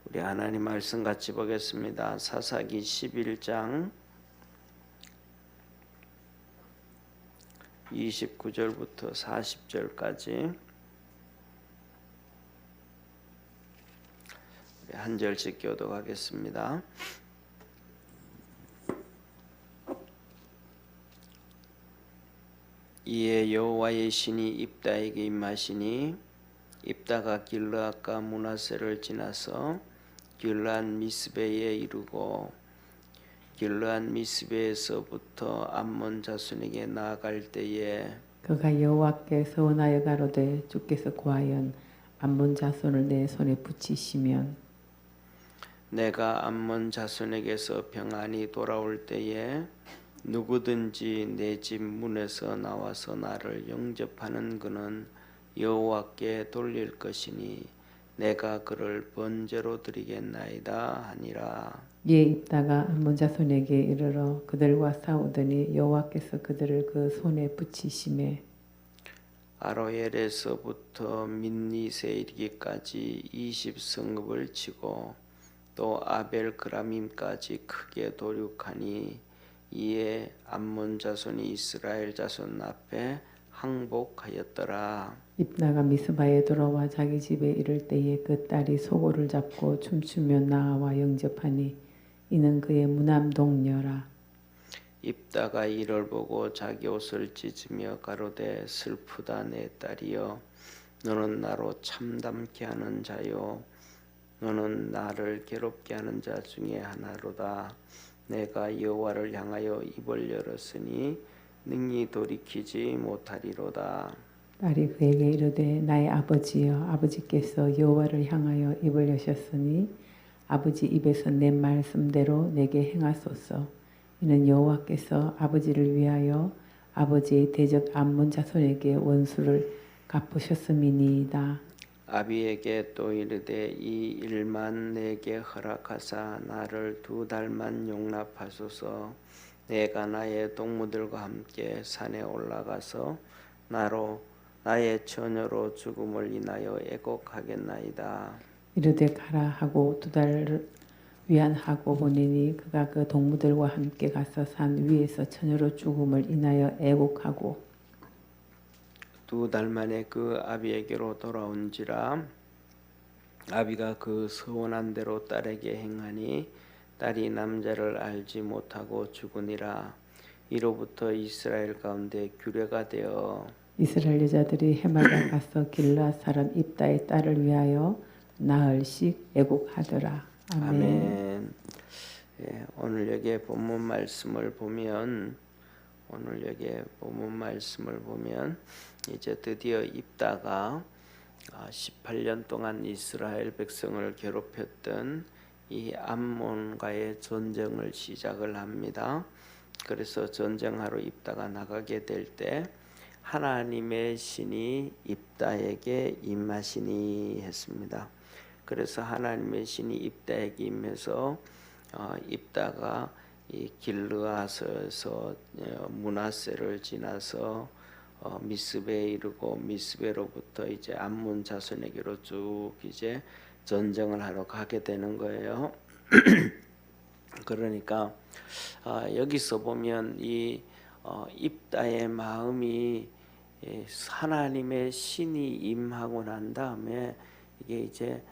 우리 하나님 말씀 같이 보겠습니다. 사사기 11장 29절부터 40절까지 한 절씩 교독하겠습니다. 이에 여호와의 신이 입다에게 임하시니 입다가 길르앗과 므낫세를 지나서 길르앗 미스베에 이르고 길르앗 미스베에서부터 암몬 자손에게 나아갈 때에 그가 여호와께 서원하여 가로되 주께서 고하연 암몬 자손을 내 손에 붙이시면 내가 암몬 자손에게서 평안히 돌아올 때에 누구든지 내 집 문에서 나와서 나를 영접하는 그는 여호와께 돌릴 것이니 내가 그를 번제로 드리겠나이다 하니라. 이에 입다가 암몬 자손에게 이르러 그들과 싸우더니 여호와께서 그들을 그 손에 붙이시매 아로엘에서부터 민니세 이르기까지 20성읍을 치고 또 아벨 그라밈까지 크게 도륙하니 이에 암몬 자손이 이스라엘 자손 앞에 항복하였더라. 입다가 미스바에 돌아와 자기 집에 이를 때에 그 딸이 소고를 잡고 춤추며 나와 영접하니 이는 그의 무남 동녀라. 입다가 이를 보고 자기 옷을 찢으며 가로되 슬프다 내 딸이여 너는 나로 참담케 하는 자요 너는 나를 괴롭게 하는 자 중에 하나로다. 내가 여호와를 향하여 입을 열었으니 능히 돌이키지 못하리로다. 딸이 그에게 이르되 나의 아버지여 아버지께서 여호와를 향하여 입을 여셨으니 아버지 입에서 낸 말씀대로 내게 행하소서. 이는 여호와께서 아버지를 위하여 아버지의 대적 암몬 자손에게 원수를 갚으셨음이니이다. 아비에게 또 이르되 이 일만 내게 허락하사 나를 2달만 용납하소서. 내가 나의 동무들과 함께 산에 올라가서 나의 처녀로 죽음을 인하여 애곡하겠나이다. 이르되 가라 하고 2달을 위안하고 보내니 그가 그 동무들과 함께 가서 산 위에서 처녀로 죽음을 인하여 애곡하고 2달 만에 그 아비에게로 돌아온지라. 아비가 그 서원한 대로 딸에게 행하니 딸이 남자를 알지 못하고 죽으니라. 이로부터 이스라엘 가운데 규례가 되어 이스라엘 여자들이 해마다 가서 길르앗 사람 입다의 딸을 위하여 나흘씩 애곡하더라. 아멘. 아멘. 예, 오늘 여기 본문 말씀을 보면 이제 드디어 입다가 18년 동안 이스라엘 백성을 괴롭혔던 이 암몬과의 전쟁을 시작을 합니다. 그래서 전쟁하러 입다가 나가게 될 때 하나님의 신이 입다에게 임하시니 했습니다. 그래서 하나님의 신이 입다에게 임해서 입다가 이 길르앗에서 므낫세를 지나서 미스베에 이르고 미스베로부터 이제 암몬 자손에게로 쭉 이제 전쟁을 하러 가게 되는 거예요. 그러니까 여기서 보면 이 입다의 마음이 하나님의 신이 임하고 난 다음에 이게 이제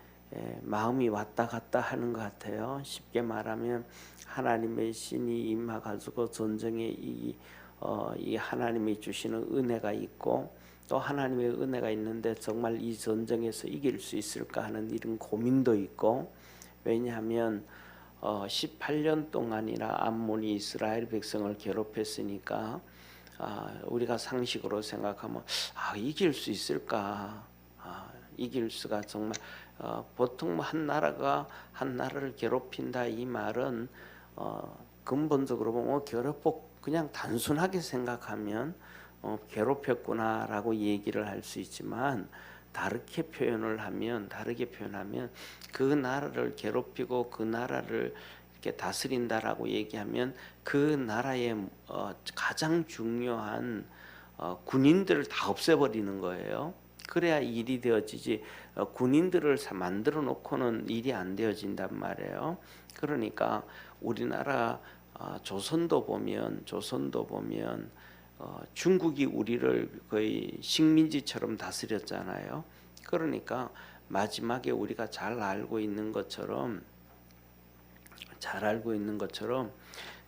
마음이 왔다 갔다 하는 것 같아요. 쉽게 말하면 하나님의 신이 임하가지고 전쟁에 이 하나님이 주시는 은혜가 있고 또 하나님의 은혜가 있는데 정말 이 전쟁에서 이길 수 있을까 하는 이런 고민도 있고, 왜냐하면 18년 동안이나 암몬이 이스라엘 백성을 괴롭혔으니까 우리가 상식으로 생각하면 이길 수 있을까? 이길 수가 정말 보통 한 나라가 한 나라를 괴롭힌다 이 말은 근본적으로 보면 그냥 단순하게 생각하면 괴롭혔구나라고 얘기를 할 수 있지만 다르게 표현하면 그 나라를 괴롭히고 그 나라를 이렇게 다스린다라고 얘기하면 그 나라의 가장 중요한 군인들을 다 없애버리는 거예요. 그래야 일이 되어지지. 군인들을 만들어 놓고는 일이 안 되어진단 말이에요. 그러니까 우리나라 조선도 보면 중국이 우리를 거의 식민지처럼 다스렸잖아요. 그러니까 마지막에 우리가 잘 알고 있는 것처럼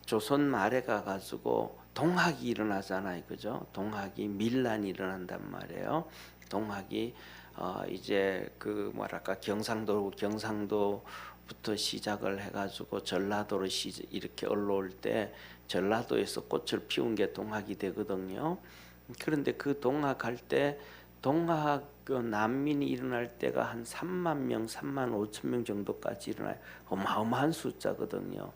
조선 말에 가가지고 동학이 일어나잖아요, 그죠? 동학이 밀란이 일어난단 말이에요. 동학이 이제 그 뭐랄까 경상도부터 시작을 해가지고 전라도로 이렇게 올라올 때 전라도에서 꽃을 피운 게 동학이 되거든요. 그런데 그 동학할 때 동학 난민이 일어날 때가 한 3만 명, 3만 5천 명 정도까지 일어나요. 어마어마한 숫자거든요.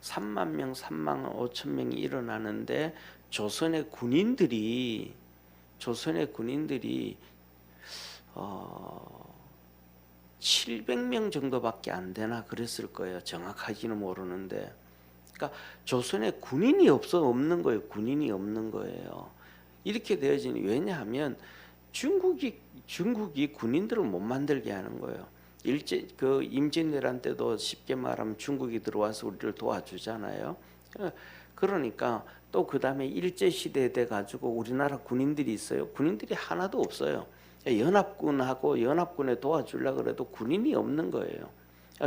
3만 명, 3만 5천 명이 일어나는데 조선의 군인들이 700명 정도밖에 안 되나 그랬을 거예요. 정확하지는 모르는데. 그러니까 조선에 군인이 없는 거예요. 군인이 없는 거예요. 이렇게 되어지니 왜냐하면 중국이 군인들을 못 만들게 하는 거예요. 임진왜란 때도 쉽게 말하면 중국이 들어와서 우리를 도와주잖아요. 그러니까 또 그 다음에 일제 시대 돼 가지고 우리나라 군인들이 있어요. 군인들이 하나도 없어요. 연합군에 도와주려고 그래도 군인이 없는 거예요.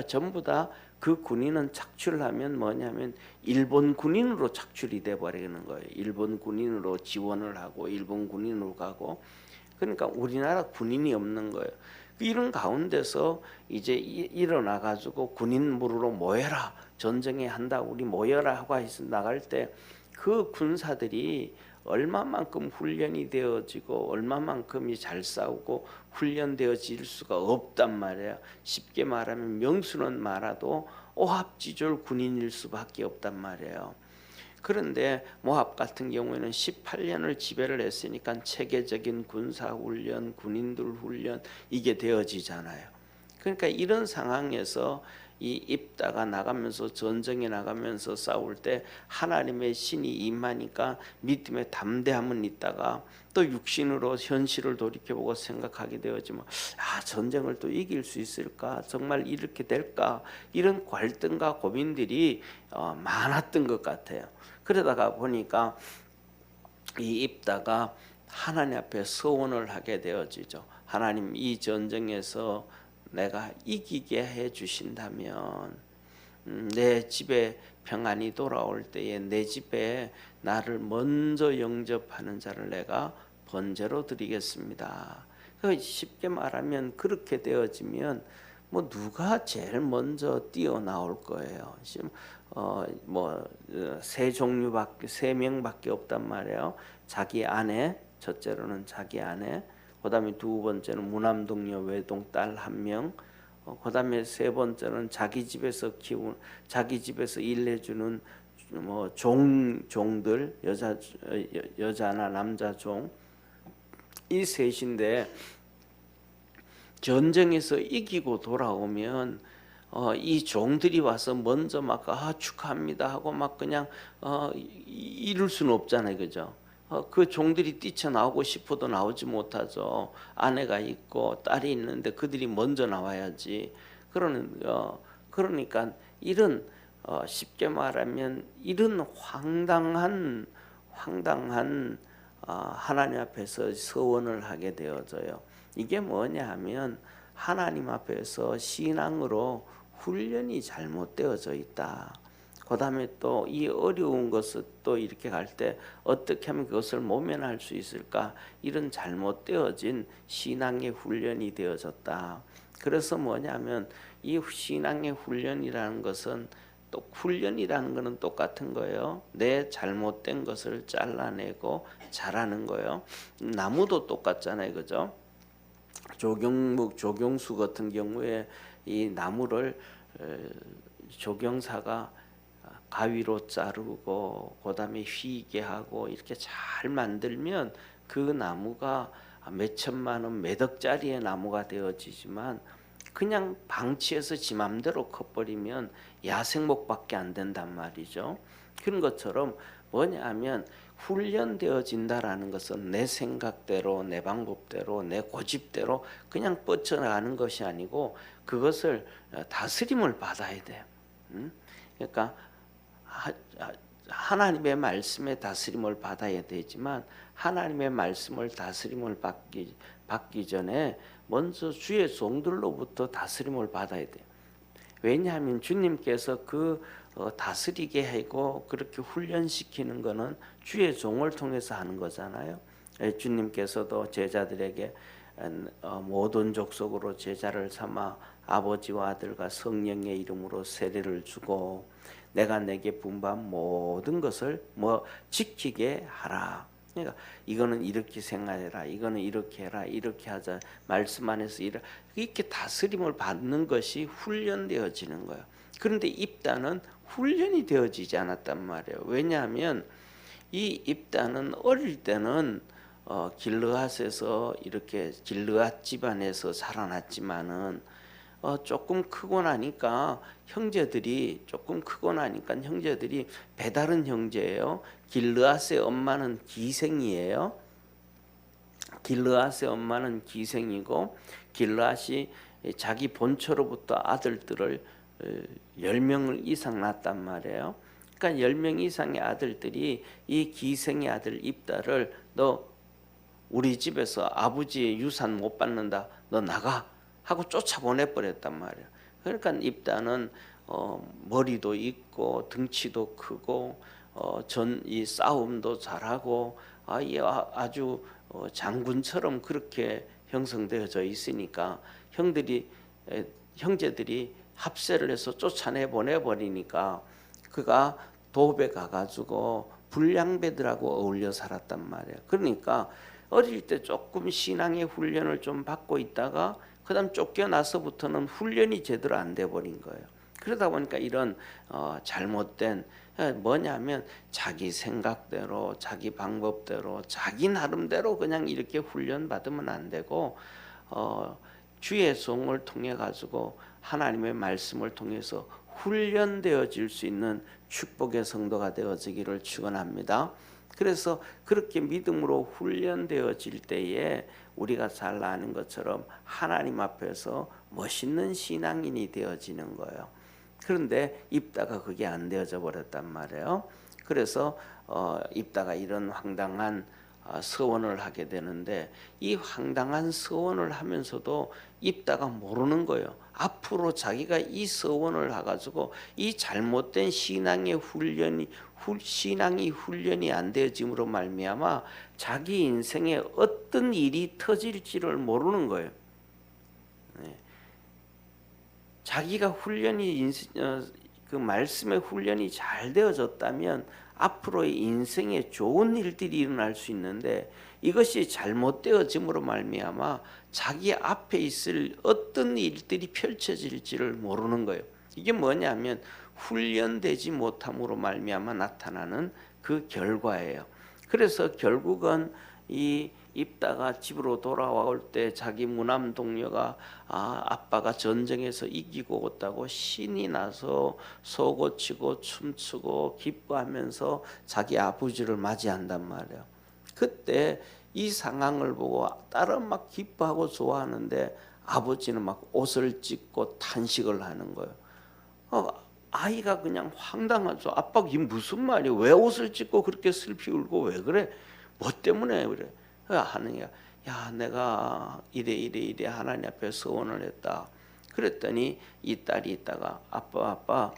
전부 다 그 군인은 착출하면 뭐냐면 일본 군인으로 착출이 돼 버리는 거예요. 일본 군인으로 지원을 하고 일본 군인으로 가고. 그러니까 우리나라 군인이 없는 거예요. 이런 가운데서 이제 일어나 가지고 군인 무르로 모여라, 전쟁에 한다, 우리 모여라 하고 해서 나갈 때 그 군사들이 얼마만큼 훈련이 되어지고 얼마만큼이 잘 싸우고 훈련되어질 수가 없단 말이에요. 쉽게 말하면 명수는 많아도 오합지졸 군인일 수밖에 없단 말이에요. 그런데 모합 같은 경우에는 18년을 지배를 했으니까 체계적인 군사훈련, 군인들 훈련 이게 되어지잖아요. 그러니까 이런 상황에서 이 입다가 나가면서 전쟁에 나가면서 싸울 때 하나님의 신이 임하니까 믿음의 담대함은 있다가 또 육신으로 현실을 돌이켜보고 생각하게 되어지면 전쟁을 또 이길 수 있을까? 정말 이렇게 될까? 이런 갈등과 고민들이 많았던 것 같아요. 그러다가 보니까 이 입다가 하나님 앞에 서원을 하게 되어지죠. 하나님, 이 전쟁에서 내가 이기게 해 주신다면 내 집에 평안이 돌아올 때에 내 집에 나를 먼저 영접하는 자를 내가 번제로 드리겠습니다. 쉽게 말하면 그렇게 되어지면 뭐 누가 제일 먼저 뛰어나올 거예요. 세 명밖에 없단 말이에요. 자기 아내, 첫째로는 자기 아내, 그다음에 두 번째는 무남동녀 외동 딸 한 명, 그다음에 세 번째는 자기 집에서 일해주는 뭐 종들, 여자나 남자 종, 이 셋인데 전쟁에서 이기고 돌아오면 이 종들이 와서 먼저 막 축하합니다 하고 막 그냥 이럴 수는 없잖아요, 그죠? 그 종들이 뛰쳐나오고 싶어도 나오지 못하죠. 아내가 있고 딸이 있는데 그들이 먼저 나와야지. 그러니까 이런 쉽게 말하면 이런 황당한 하나님 앞에서 서원을 하게 되어져요. 이게 뭐냐 하면 하나님 앞에서 신앙으로 훈련이 잘못되어져 있다. 그 다음에 또 이 어려운 것을 또 이렇게 갈 때 어떻게 하면 그것을 모면할 수 있을까? 이런 잘못되어진 신앙의 훈련이 되어졌다. 그래서 뭐냐면 이 신앙의 훈련이라는 것은 또 훈련이라는 것은 똑같은 거예요. 내 잘못된 것을 잘라내고 잘하는 거예요. 나무도 똑같잖아요, 그죠? 조경수 같은 경우에 이 나무를 조경사가 가위로 자르고 그다음에 휘게 하고 이렇게 잘 만들면 그 나무가 몇 천만 원, 몇 억짜리의 나무가 되어지지만 그냥 방치해서 지 맘대로 커버리면 야생목밖에 안 된단 말이죠. 그런 것처럼 뭐냐 하면 훈련되어진다라는 것은 내 생각대로, 내 방법대로, 내 고집대로 그냥 뻗쳐나가는 것이 아니고 그것을 다스림을 받아야 돼요. 그러니까 하나님의 말씀에 다스림을 받아야 되지만 하나님의 말씀을 다스림을 받기 전에 먼저 주의 종들로부터 다스림을 받아야 돼요. 왜냐하면 주님께서 다스리게 하고 그렇게 훈련시키는 것은 주의 종을 통해서 하는 거잖아요. 주님께서도 제자들에게 모든 족속으로 제자를 삼아 아버지와 아들과 성령의 이름으로 세례를 주고 내가 내게 분부한 모든 것을 지키게 하라. 그러니까 이거는 이렇게 생각해라, 이거는 이렇게 해라, 이렇게 하자, 말씀 안에서 이렇게 다스림을 받는 것이 훈련되어지는 거예요. 그런데 입다는 훈련이 되어지지 않았단 말이에요. 왜냐하면 이 입다는 어릴 때는 길르앗에서 이렇게 길르앗 집안에서 살아났지만은 조금 크고 나니까 형제들이 배다른 형제예요. 길르앗의 엄마는 기생이에요. 길르앗의 엄마는 기생이고 길르앗이 자기 본처로부터 아들들을 10명 이상 낳았단 말이에요. 그러니까 10명 이상의 아들들이 이 기생의 아들 입다를 너 우리 집에서 아버지의 유산 못 받는다. 너 나가. 하고 쫓아보내버렸단 말이에요. 그러니까 입다는 머리도 있고 등치도 크고 이 싸움도 잘하고 아주 장군처럼 그렇게 형성되어져 있으니까 형제들이 합세를 해서 쫓아내 보내버리니까 그가 도읍에 가가지고 불량배들하고 어울려 살았단 말이에요. 그러니까 어릴 때 조금 신앙의 훈련을 좀 받고 있다가 그다음 쫓겨나서부터는 훈련이 제대로 안 돼 버린 거예요. 그러다 보니까 이런 잘못된 뭐냐면 자기 생각대로, 자기 방법대로, 자기 나름대로 그냥 이렇게 훈련 받으면 안 되고 주의 종을 통해 가지고 하나님의 말씀을 통해서 훈련되어질 수 있는 축복의 성도가 되어지기를 축원합니다. 그래서 그렇게 믿음으로 훈련되어질 때에 우리가 잘 아는 것처럼 하나님 앞에서 멋있는 신앙인이 되어지는 거예요. 그런데 입다가 그게 안 되어져 버렸단 말이에요. 그래서 입다가 이런 황당한 서원을 하게 되는데 이 황당한 서원을 하면서도 입다가 모르는 거예요. 앞으로 자기가 이 서원을 해가지고 이 잘못된 신앙이 훈련이 안 되어짐으로 말미암아 자기 인생에 어떤 일이 터질지를 모르는 거예요. 자기가 그 말씀의 훈련이 잘 되어졌다면 앞으로의 인생에 좋은 일들이 일어날 수 있는데 이것이 잘못되어짐으로 말미암아 자기 앞에 있을 어떤 일들이 펼쳐질지를 모르는 거예요. 이게 뭐냐면 훈련되지 못함으로 말미암아 나타나는 그 결과예요. 그래서 결국은 이 입다가 집으로 돌아올 때 자기 무남 동료가 아빠가 전쟁에서 이기고 왔다고 신이 나서 소고치고 춤추고 기뻐하면서 자기 아버지를 맞이한단 말이에요. 그때 이 상황을 보고 딸은 막 기뻐하고 좋아하는데 아버지는 막 옷을 찢고 탄식을 하는 거예요. 아이가 그냥 황당하죠. 아빠 이게 무슨 말이야? 왜 옷을 찢고 그렇게 슬피 울고 왜 그래? 뭐 때문에 그래? 하느냐? 야, 내가 이래 하나님 앞에 서원을 했다. 그랬더니 이 딸이 있다가 아빠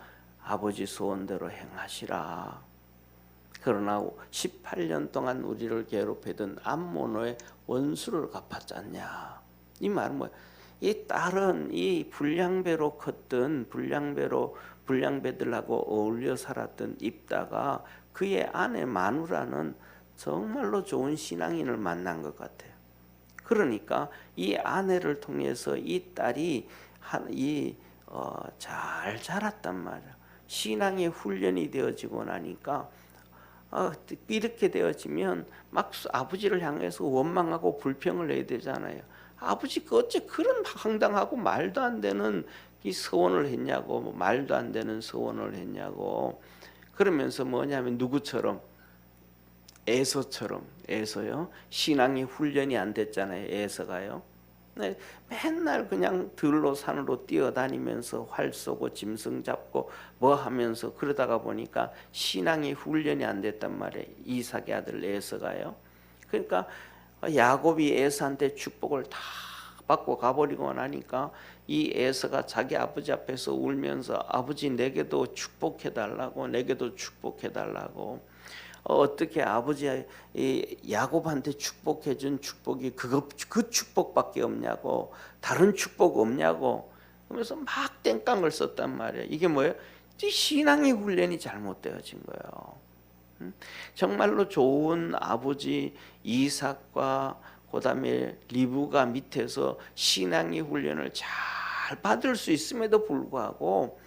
아버지 소원대로 행하시라. 그러나 18년 동안 우리를 괴롭히던 암몬의 원수를 갚았잖냐. 이 말은 뭐야? 이 딸은 이 불량배로 컸던 불량배들하고 어울려 살았던 입다가 그의 아내 마누라는 정말로 좋은 신앙인을 만난 것 같아요. 그러니까 이 아내를 통해서 이 딸이 잘 자랐단 말이에요. 신앙의 훈련이 되어지고 나니까 이렇게 되어지면 막 아버지를 향해서 원망하고 불평을 해야 되잖아요. 아버지 어째 그런 황당하고 말도 안 되는 이 서원을 했냐고, 말도 안 되는 서원을 했냐고. 그러면서 뭐냐면 누구처럼 에서처럼 에서요. 신앙이 훈련이 안 됐잖아요. 에서가요. 네, 맨날 그냥 들로 산으로 뛰어다니면서 활 쏘고 짐승 잡고 뭐 하면서 그러다가 보니까 신앙이 훈련이 안 됐단 말이에요. 이삭의 아들 에서가요. 그러니까 야곱이 에서한테 축복을 다 받고 가버리고 나니까 이 에서가 자기 아버지 앞에서 울면서 아버지 내게도 축복해달라고, 내게도 축복해달라고. 어떻게 아버지 이 야곱한테 축복해준 축복이 그 축복밖에 없냐고, 다른 축복 없냐고 그러면서 막 땡깡을 썼단 말이에요. 이게 뭐예요? 신앙의 훈련이 잘못되어진 거예요. 정말로 좋은 아버지 이삭과 그다음에 리브가 밑에서 신앙의 훈련을 잘 받을 수 있음에도 불구하고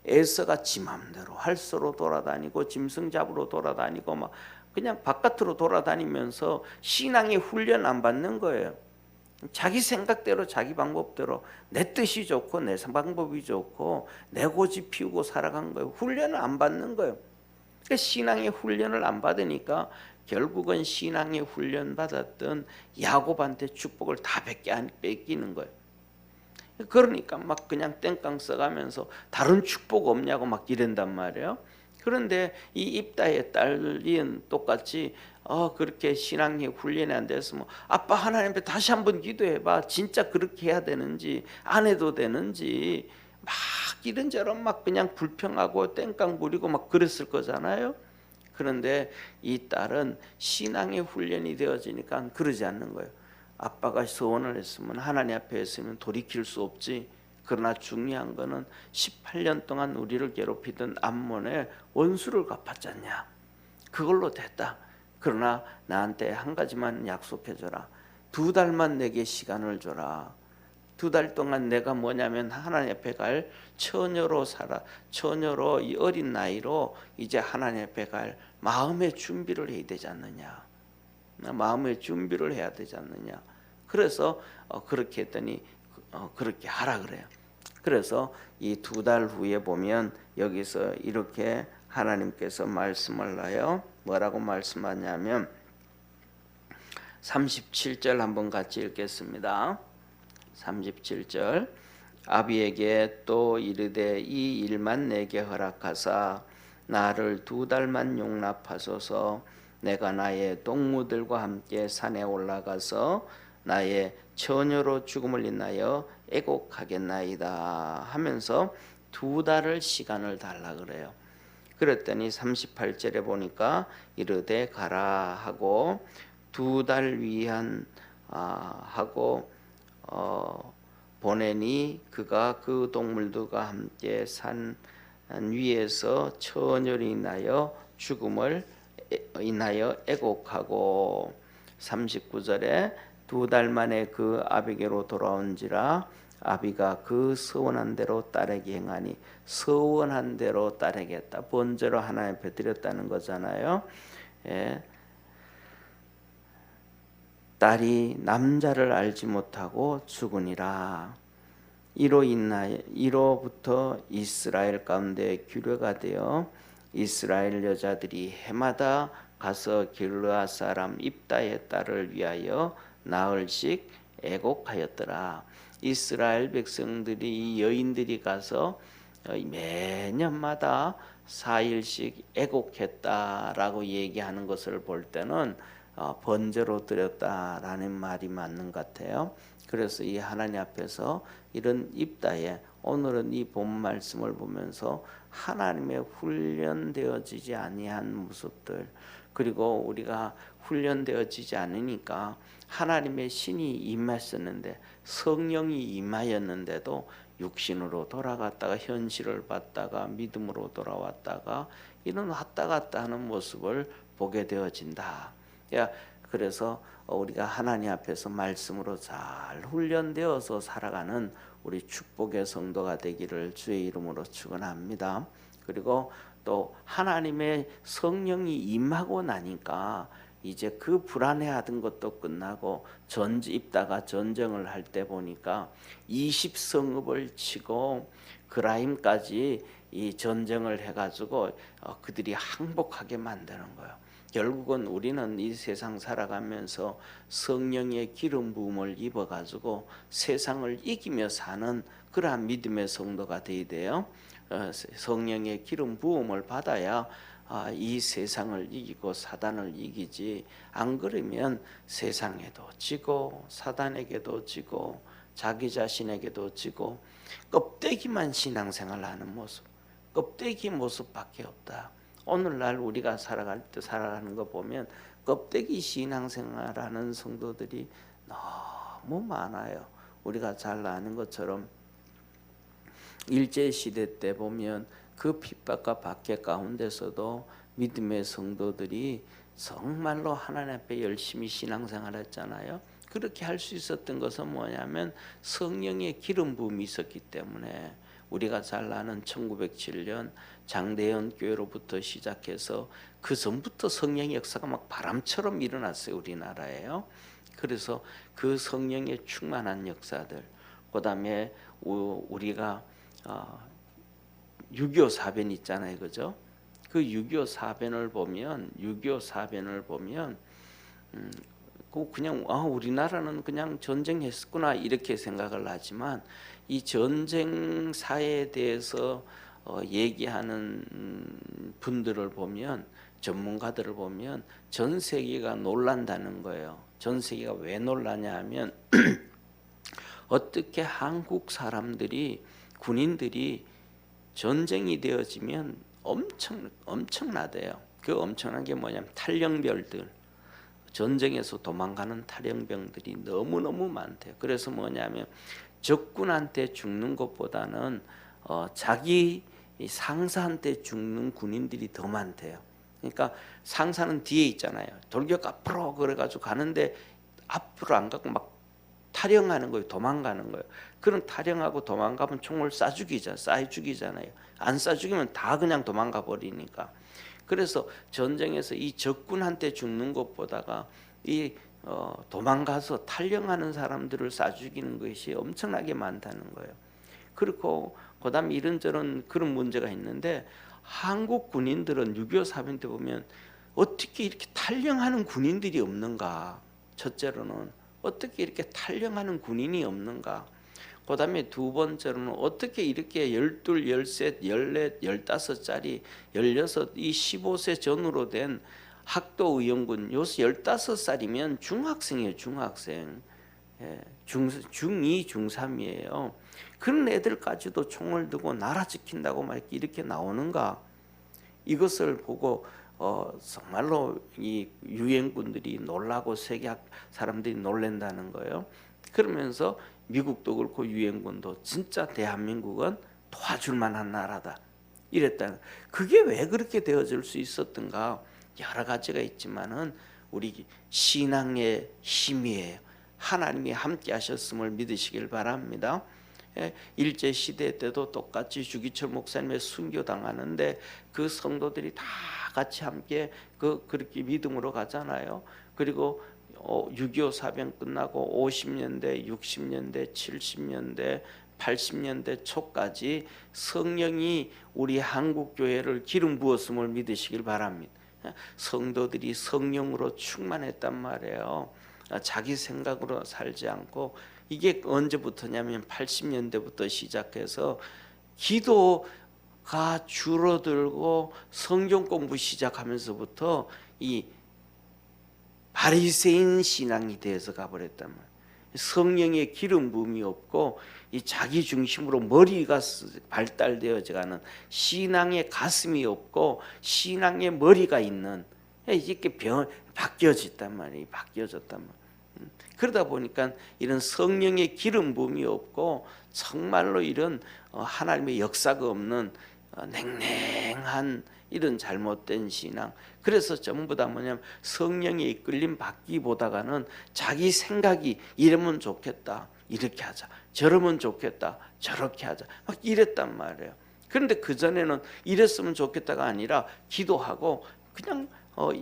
에서가 지 맘대로 활쏘로 돌아다니고 짐승 잡으러 돌아다니고 막 그냥 바깥으로 돌아다니면서 신앙의 훈련 안 받는 거예요. 자기 생각대로 자기 방법대로 내 뜻이 좋고 내 방법이 좋고 내 고집 피우고 살아간 거예요. 훈련을 안 받는 거예요. 그러니까 신앙의 훈련을 안 받으니까 결국은 신앙의 훈련 받았던 야곱한테 축복을 다 뺏기는 거예요. 그러니까 막 그냥 땡깡 써가면서 다른 축복 없냐고 막 이런단 말이에요. 그런데 이 입다의 딸은 똑같이 그렇게 신앙의 훈련이 안 됐으면 아빠 하나님 앞에 다시 한번 기도해봐. 진짜 그렇게 해야 되는지 안 해도 되는지 막 이런저런 막 그냥 불평하고 땡깡 부리고 막 그랬을 거잖아요. 그런데 이 딸은 신앙의 훈련이 되어지니까 그러지 않는 거예요. 아빠가 소원을 했으면 하나님 앞에 했으면 돌이킬 수 없지. 그러나 중요한 거는 18년 동안 우리를 괴롭히던 암몬의 원수를 갚았잖냐. 그걸로 됐다. 그러나 나한테 한 가지만 약속해줘라. 2달만 내게 시간을 줘라. 2달 동안 내가 뭐냐면 하나님 앞에 갈 처녀로 살아. 처녀로 이 어린 나이로 이제 하나님 앞에 갈 마음의 준비를 해야 되지 않느냐. 마음의 준비를 해야 되지 않느냐. 그래서 그렇게 했더니 그렇게 하라 그래요. 그래서 이 2달 후에 보면 여기서 이렇게 하나님께서 말씀을 해요. 뭐라고 말씀하냐면 37절 한번 같이 읽겠습니다. 37절 아비에게 또 이르되 이 일만 내게 허락하사 나를 2달만 용납하소서. 내가 나의 동무들과 함께 산에 올라가서 나의 처녀로 죽음을 인하여 애곡하겠나이다 하면서 2달을 시간을 달라 그래요. 그랬더니 38절에 보니까 이르되 가라 하고 2달 위한 하고 보내니 그가 그 동물들과 함께 산 위에서 처녀를 인하여 죽음을 인하여 애곡하고 39절에 2달 만에 그 아비게로 돌아온지라 아비가 그 서원한 대로 딸에게 행하니 서원한 대로 딸에게 했다. 번제로 하나님 앞에 드렸다는 거잖아요. 딸이 남자를 알지 못하고 죽으니라. 이로부터 이스라엘 가운데 규례가 되어 이스라엘 여자들이 해마다 가서 길르앗 사람 입다의 딸을 위하여 나흘씩 애곡하였더라. 이스라엘 백성들이 여인들이 가서 매년마다 4일씩 애곡했다라고 얘기하는 것을 볼 때는 번제로 드렸다라는 말이 맞는 것 같아요. 그래서 이 하나님 앞에서 이런 입다에 오늘은 이 본 말씀을 보면서 하나님의 훈련되어지지 아니한 모습들, 그리고 우리가 훈련되어지지 않으니까 하나님의 신이 임했었는데 성령이 임하였는데도 육신으로 돌아갔다가 현실을 봤다가 믿음으로 돌아왔다가 이런 왔다 갔다 하는 모습을 보게 되어진다. 그래서 우리가 하나님 앞에서 말씀으로 잘 훈련되어서 살아가는 우리 축복의 성도가 되기를 주의 이름으로 축원합니다. 그리고 또 하나님의 성령이 임하고 나니까 이제 그 불안해하던 것도 끝나고 입다가 전쟁을 할 때 보니까 20성읍을 치고 그라임까지 이 전쟁을 해가지고 그들이 항복하게 만드는 거예요. 결국은 우리는 이 세상 살아가면서 성령의 기름 부음을 입어가지고 세상을 이기며 사는 그러한 믿음의 성도가 되어야 돼요. 성령의 기름 부음을 받아야 이 세상을 이기고 사단을 이기지, 안 그러면 세상에도 지고 사단에게도 지고 자기 자신에게도 지고 껍데기만 신앙생활하는 모습, 껍데기 모습밖에 없다. 오늘날 우리가 살아가는 거 보면 껍데기 신앙생활하는 성도들이 너무 많아요. 우리가 잘 아는 것처럼 일제시대 때 보면 그 핍박과 박해 가운데서도 믿음의 성도들이 정말로 하나님 앞에 열심히 신앙생활했잖아요. 그렇게 할 수 있었던 것은 뭐냐면 성령의 기름 부음이 있었기 때문에. 우리가 잘 아는 1907년 장대현 교회로부터 시작해서 그 전부터 성령의 역사가 막 바람처럼 일어났어요, 우리나라에요. 그래서 그 성령의 충만한 역사들, 그다음에 우리가 6.25 사변 있잖아요, 그죠? 그 6.25 사변을 보면 그냥 우리나라는 그냥 전쟁했구나 이렇게 생각을 하지만 이 전쟁사에 대해서 얘기하는 분들을 보면, 전문가들을 보면 전 세계가 놀란다는 거예요. 전 세계가 왜 놀라냐 하면 어떻게 한국 사람들이, 군인들이 전쟁이 되어지면 엄청나대요. 그 엄청난 게 뭐냐면 탈영별들, 전쟁에서 도망가는 탈영병들이 너무너무 많대요. 그래서 뭐냐면 적군한테 죽는 것보다는 자기 상사한테 죽는 군인들이 더 많대요. 그러니까 상사는 뒤에 있잖아요. 돌격 앞으로 그래가지고 가는데 앞으로 안 가고 막 탈영하는 거예요. 도망가는 거예요. 그런 탈영하고 도망가면 총을 쏴 죽이잖아요. 안 쏴 죽이면 다 그냥 도망가 버리니까. 그래서 전쟁에서 이 적군한테 죽는 것보다가 이 도망가서 탈영하는 사람들을 쏴 죽이는 것이 엄청나게 많다는 거예요. 그리고 그다음에 이런저런 그런 문제가 있는데, 한국 군인들은 6.25 사변 때 보면 어떻게 이렇게 탈영하는 군인들이 없는가. 첫째로는 어떻게 이렇게 탈영하는 군인이 없는가. 그 다음에 두 번째로는 어떻게 이렇게 12, 13, 14, 15짜리 16, 이 15세 전후로 된 학도의용군, 요새 15살이면 중학생이에요. 중학생. 중2, 중3이에요. 그런 애들까지도 총을 들고 나라 지킨다고 막 이렇게 나오는가. 이것을 보고 정말로 이 유엔군들이 놀라고 세계 사람들이 놀란다는 거예요. 그러면서 미국도 그렇고 유엔군도 진짜 대한민국은 도와줄 만한 나라다 이랬다. 그게 왜 그렇게 되어질 수 있었던가, 여러 가지가 있지만은 우리 신앙의 힘이에요. 하나님이 함께 하셨음을 믿으시길 바랍니다. 일제 시대 때도 똑같이 주기철 목사님의 순교당하는데 그 성도들이 다 같이 함께 그렇게 믿음으로 가잖아요. 그리고 6.25 사변 끝나고 50년대, 60년대, 70년대, 80년대 초까지 성령이 우리 한국 교회를 기름 부었음을 믿으시길 바랍니다. 성도들이 성령으로 충만했단 말이에요. 자기 생각으로 살지 않고. 이게 언제부터냐면 80년대부터 시작해서 기도가 줄어들고 성경 공부 시작하면서부터 이 바리새인 신앙이 되어서 가버렸단 말이에요. 성령의 기름 부음이 없고 이 자기 중심으로 머리가 발달되어져가는 신앙의 가슴이 없고 신앙의 머리가 있는, 이렇게 바뀌어졌단 말이에요. 그러다 보니까 이런 성령의 기름 부음이 없고 정말로 이런 하나님의 역사가 없는 냉랭한 이런 잘못된 신앙. 그래서 전부 다 뭐냐면 성령의 이끌림 받기보다가는 자기 생각이 이러면 좋겠다, 이렇게 하자, 저러면 좋겠다, 저렇게 하자, 막 이랬단 말이에요. 그런데 그전에는 이랬으면 좋겠다가 아니라 기도하고 그냥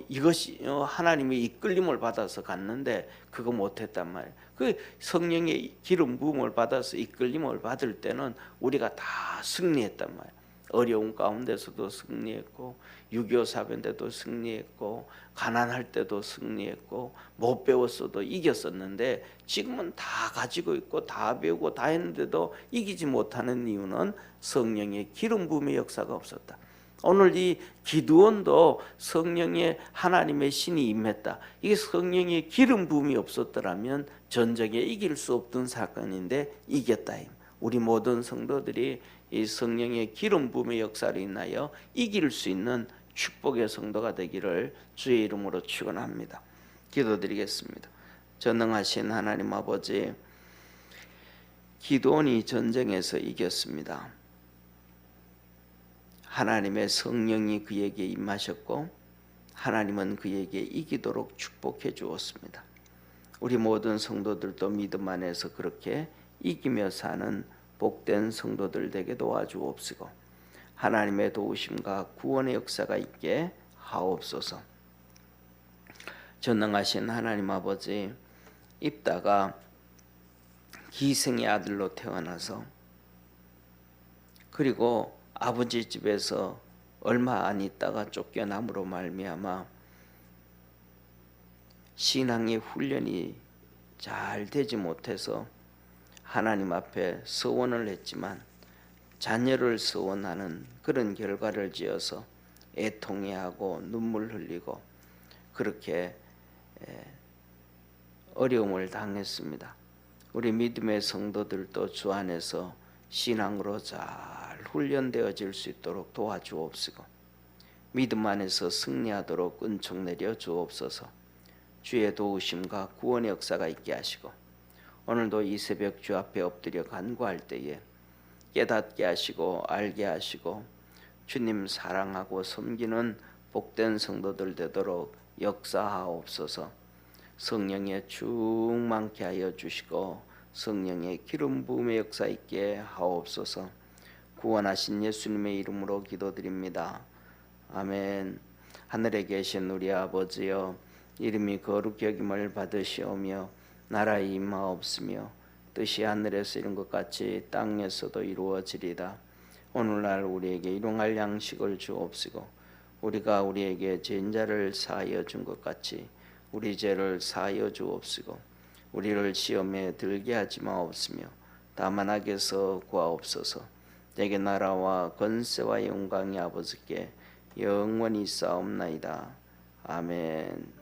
이것이 하나님의 이끌림을 받아서 갔는데 그거 못했단 말이에요. 그 성령의 기름 부음을 받아서 이끌림을 받을 때는 우리가 다 승리했단 말이에요. 어려운 가운데서도 승리했고 6.25 사변 때도 승리했고 가난할 때도 승리했고 못 배웠어도 이겼었는데 지금은 다 가지고 있고 다 배우고 다 했는데도 이기지 못하는 이유는 성령의 기름 부음의 역사가 없었다. 오늘 이 기드온도 성령의 하나님의 신이 임했다. 이게 성령의 기름 부음이 없었더라면 전쟁에 이길 수 없던 사건인데 이겼다. 우리 모든 성도들이 이 성령의 기름 부음의 역사로 인하여 이길 수 있는 축복의 성도가 되기를 주의 이름으로 축원합니다. 기도드리겠습니다. 전능하신 하나님 아버지, 기드온이 전쟁에서 이겼습니다. 하나님의 성령이 그에게 임하셨고 하나님은 그에게 이기도록 축복해 주었습니다. 우리 모든 성도들도 믿음 안에서 그렇게 이기며 사는 복된 성도들 되게 도와주옵시고 하나님의 도우심과 구원의 역사가 있게 하옵소서. 전능하신 하나님 아버지, 입다가 기생의 아들로 태어나서 그리고 아버지 집에서 얼마 안 있다가 쫓겨남으로 말미암아 신앙의 훈련이 잘 되지 못해서 하나님 앞에 서원을 했지만 자녀를 서원하는 그런 결과를 지어서 애통해하고 눈물 흘리고 그렇게 어려움을 당했습니다. 우리 믿음의 성도들도 주 안에서 신앙으로 잘 훈련되어질 수 있도록 도와주옵시고 믿음 안에서 승리하도록 은총 내려 주옵소서. 주의 도우심과 구원의 역사가 있게 하시고 오늘도 이 새벽 주 앞에 엎드려 간구할 때에 깨닫게 하시고 알게 하시고 주님 사랑하고 섬기는 복된 성도들 되도록 역사하옵소서. 성령의 충만케 하여 주시고 성령의 기름 부음의 역사 있게 하옵소서. 구원하신 예수님의 이름으로 기도드립니다. 아멘. 하늘에 계신 우리 아버지여, 이름이 거룩히 여김을 받으시오며 나라의 임하옵시며 뜻이 하늘에서 이룬 것 같이 땅에서도 이루어지리다. 오늘날 우리에게 일용할 양식을 주옵시고 우리가 우리에게 죄인자를 사하여 준 것 같이 우리 죄를 사하여 주옵시고 우리를 시험에 들게 하지 마옵시며 다만 악에서 구하옵소서. 내게 나라와 권세와 영광이 아버지께 영원히 있사옵나이다. 아멘.